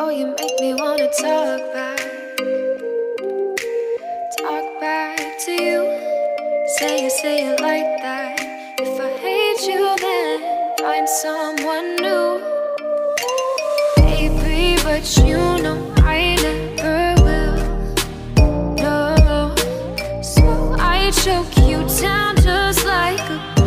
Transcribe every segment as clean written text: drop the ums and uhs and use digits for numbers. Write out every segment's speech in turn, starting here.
Oh, you make me wanna talk back to you. Say it like that. If I hate you, then find someone new. Baby, but you know I never will. No, so I choke you down just like a pill.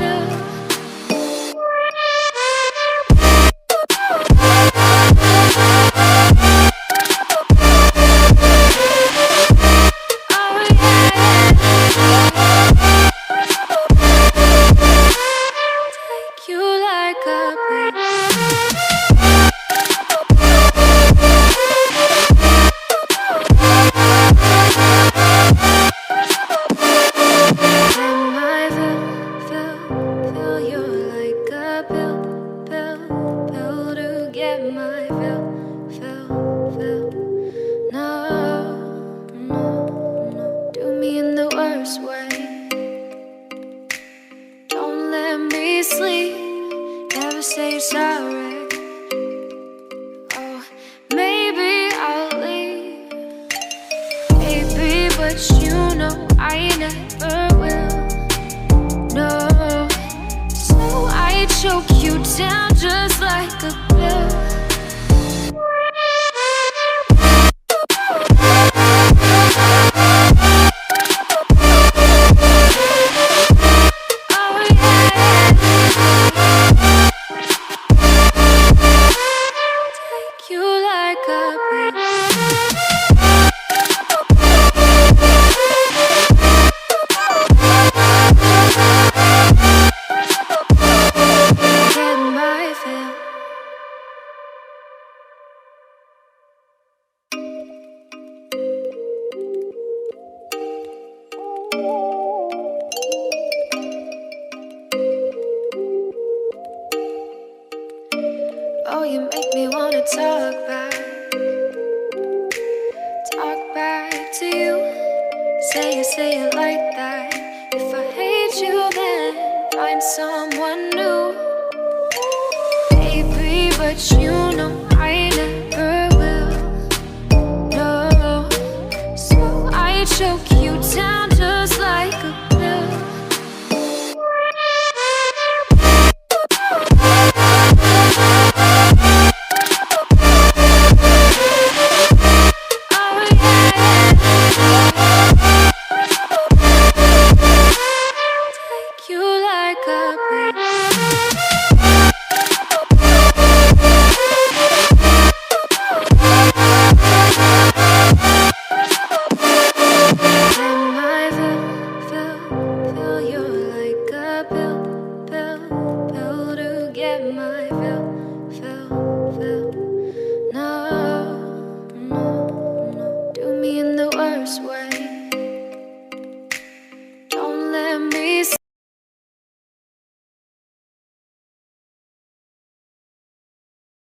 Sleep, never say you're sorry. Oh, maybe I'll leave, baby, but you know I never will. No, so I choke you down just like a pill. Oh, you make me wanna talk back to you. Say it like that. If I hate you, then find someone new. Baby, but you know